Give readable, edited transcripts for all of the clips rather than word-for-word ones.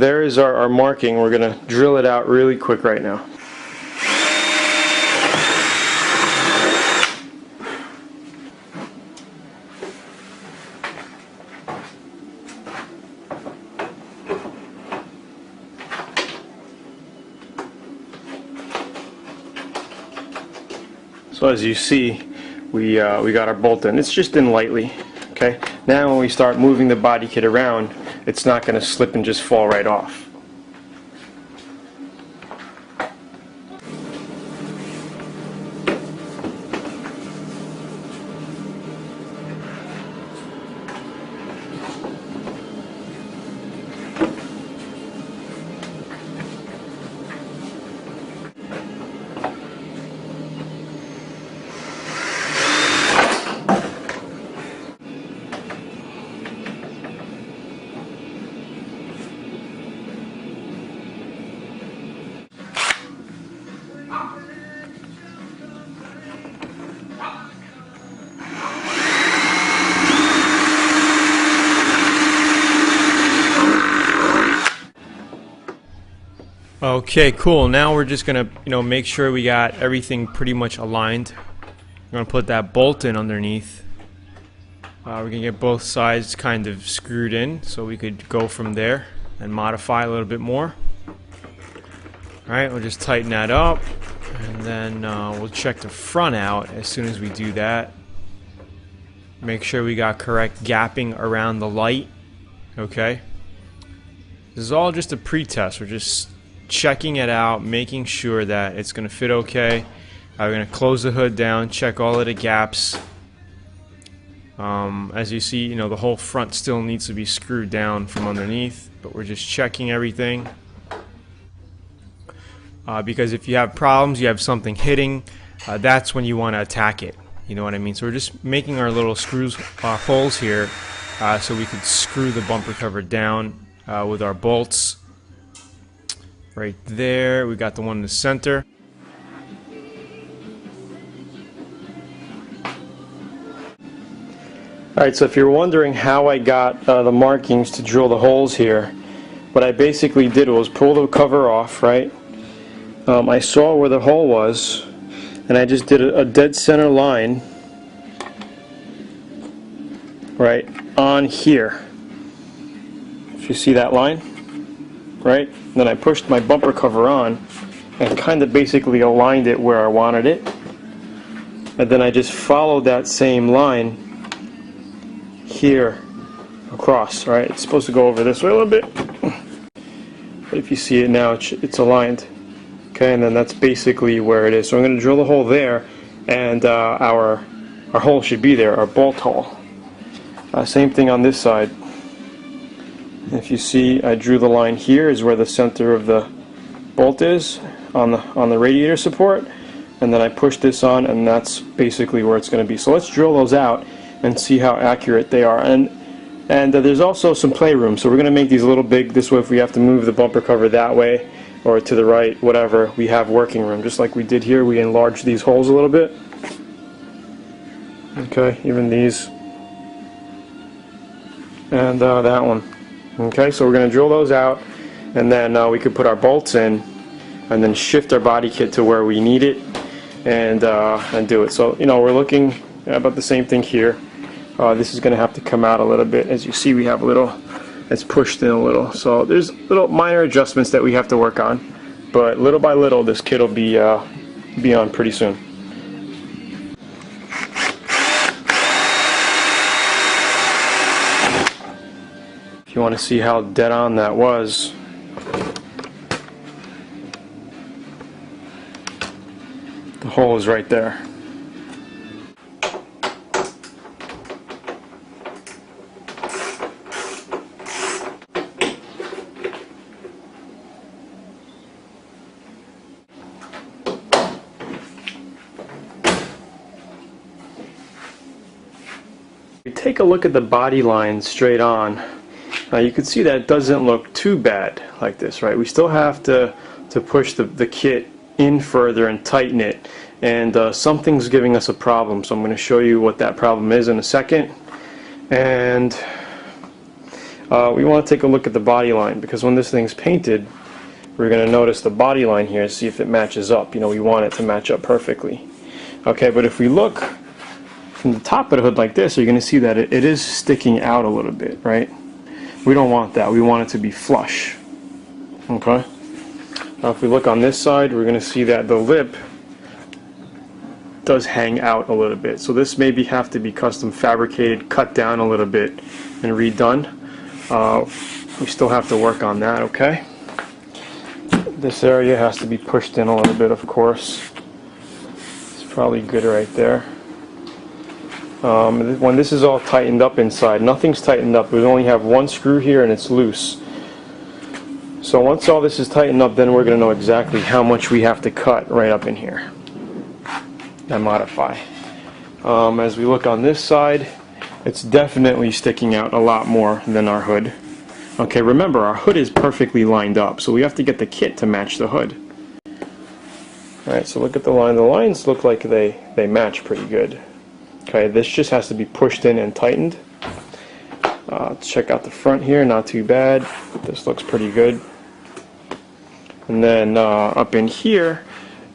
there is our marking. We're going to drill it out really quick right now. So as you see, we got our bolt in. It's just in lightly. Okay. Now when we start moving the body kit around, it's not going to slip and just fall right off. Okay, cool. Now we're just gonna, make sure we got everything pretty much aligned. We're gonna put that bolt in underneath. We're gonna get both sides kind of screwed in, so we could go from there and modify a little bit more. All right, we'll just tighten that up, and then we'll check the front out as soon as we do that. Make sure we got correct gapping around the light. Okay. This is all just a pre-test. We're just checking it out, making sure that it's going to fit okay. We're going to close the hood down, check all of the gaps. As you see, the whole front still needs to be screwed down from underneath, but we're just checking everything. Because if you have problems, you have something hitting, that's when you want to attack it. You know what I mean? So we're just making our little screws, holes here, so we could screw the bumper cover down with our bolts. Right there, we got the one in the center. Alright, so if you're wondering how I got the markings to drill the holes here, what I basically did was pull the cover off, right? I saw where the hole was, and I just did a dead center line right on here. If you see that line, right? Then I pushed my bumper cover on and kind of basically aligned it where I wanted it. And then I just followed that same line here across, right? It's supposed to go over this way a little bit. But if you see it now, it's aligned. Okay, and then that's basically where it is. So I'm going to drill the hole there, and our hole should be there, our bolt hole. Same thing on this side. If you see, I drew the line here is where the center of the bolt is on the radiator support, and then I pushed this on, and that's basically where it's going to be. So let's drill those out and see how accurate they are. And there's also some playroom, so we're going to make these a little big. This way, if we have to move the bumper cover that way or to the right, whatever, we have working room. Just like we did here, we enlarged these holes a little bit. Okay, even these. And that one. Okay, so we're going to drill those out, and then we could put our bolts in and then shift our body kit to where we need it and do it. So, we're looking about the same thing here. This is going to have to come out a little bit. As you see, we have a little, it's pushed in a little. So there's little minor adjustments that we have to work on, but little by little, this kit will be on pretty soon. If you want to see how dead on that was, the hole is right there. If you take a look at the body line straight on, you can see that it doesn't look too bad like this, right? We still have to push the kit in further and tighten it, and something's giving us a problem, so I'm going to show you what that problem is in a second. And we want to take a look at the body line, because when this thing's painted, we're going to notice the body line here, see if it matches up. You know, we want it to match up perfectly. Okay, but if we look from the top of the hood like this, you're going to see that it is sticking out a little bit, right? We don't want that. We want it to be flush. Okay? Now if we look on this side, we're going to see that the lip does hang out a little bit. So this maybe have to be custom fabricated, cut down a little bit, and redone. We still have to work on that, okay? This area has to be pushed in a little bit, of course. It's probably good right there. When this is all tightened up inside, nothing's tightened up. We only have one screw here and it's loose. So once all this is tightened up, then we're going to know exactly how much we have to cut right up in here and modify. As we look on this side, it's definitely sticking out a lot more than our hood. Okay, remember, our hood is perfectly lined up, so we have to get the kit to match the hood. Alright, so look at the line. The lines look like they match pretty good. Okay, this just has to be pushed in and tightened. Let's check out the front here, not too bad. This looks pretty good. And then up in here,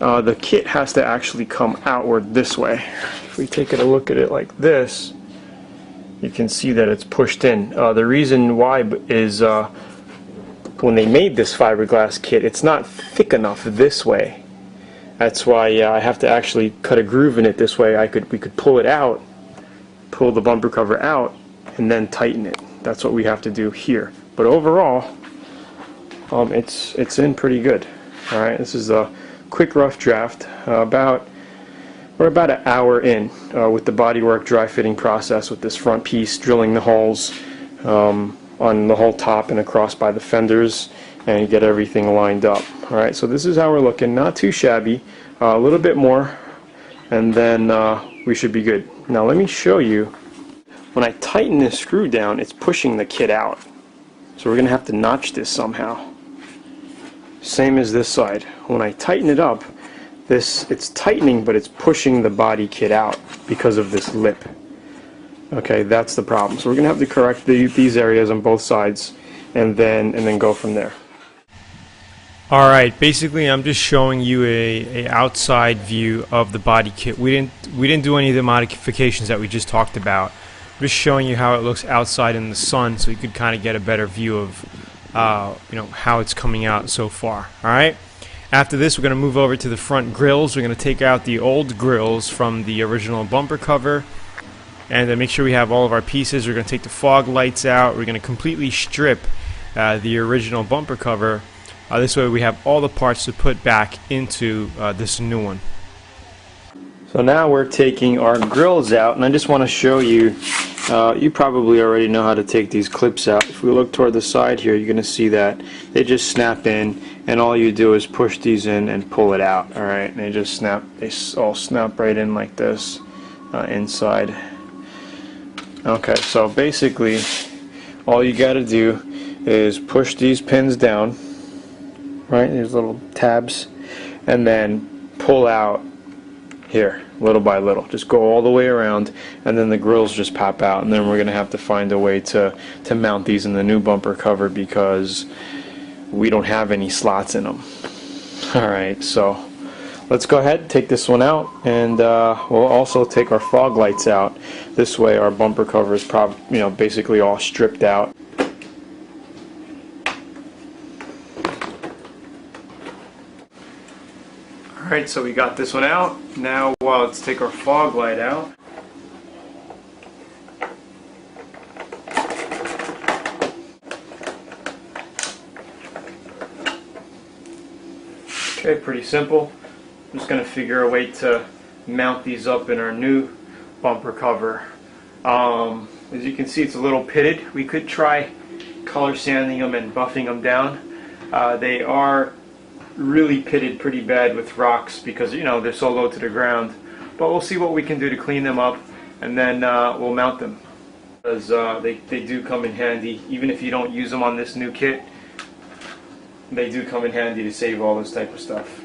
the kit has to actually come outward this way. If we take a look at it like this, you can see that it's pushed in. The reason why is when they made this fiberglass kit, it's not thick enough this way. That's why I have to actually cut a groove in it this way. We could pull it out, pull the bumper cover out, and then tighten it. That's what we have to do here. But overall, it's in pretty good. All right, this is a quick rough draft. We're about an hour in with the bodywork dry fitting process with this front piece, drilling the holes on the whole top and across by the fenders, and get everything lined up. Alright, so this is how we're looking. Not too shabby, a little bit more, and then we should be good. Now let me show you. When I tighten this screw down, it's pushing the kit out. So we're going to have to notch this somehow. Same as this side. When I tighten it up, it's tightening, but it's pushing the body kit out because of this lip. Okay, that's the problem. So we're going to have to correct these areas on both sides, and then go from there. Alright, basically I'm just showing you a outside view of the body kit. We didn't do any of the modifications that we just talked about. I'm just showing you how it looks outside in the sun, so you could kind of get a better view of how it's coming out so far. Alright? After this, we're going to move over to the front grills. We're going to take out the old grills from the original bumper cover, and then make sure we have all of our pieces. We're going to take the fog lights out. We're going to completely strip the original bumper cover. This way we have all the parts to put back into this new one. So now we're taking our grills out, and I just want to show you, you probably already know how to take these clips out. If we look toward the side here, you're going to see that they just snap in, and all you do is push these in and pull it out. Alright, and they all snap right in like this inside. Okay, so basically all you got to do is push these pins down, right, these little tabs, and then pull out here little by little. Just go all the way around, and then the grills just pop out, and then we're going to have to find a way to mount these in the new bumper cover because we don't have any slots in them. Alright, so let's go ahead and take this one out, and we'll also take our fog lights out. This way our bumper cover is basically all stripped out. Alright, so we got this one out. Now let's take our fog light out. Okay, pretty simple. I'm just going to figure a way to mount these up in our new bumper cover. As you can see, it's a little pitted. We could try color sanding them and buffing them down. They are really pitted pretty bad with rocks because they're so low to the ground. But we'll see what we can do to clean them up, and then we'll mount them. Because they do come in handy, even if you don't use them on this new kit. They do come in handy to save all this type of stuff.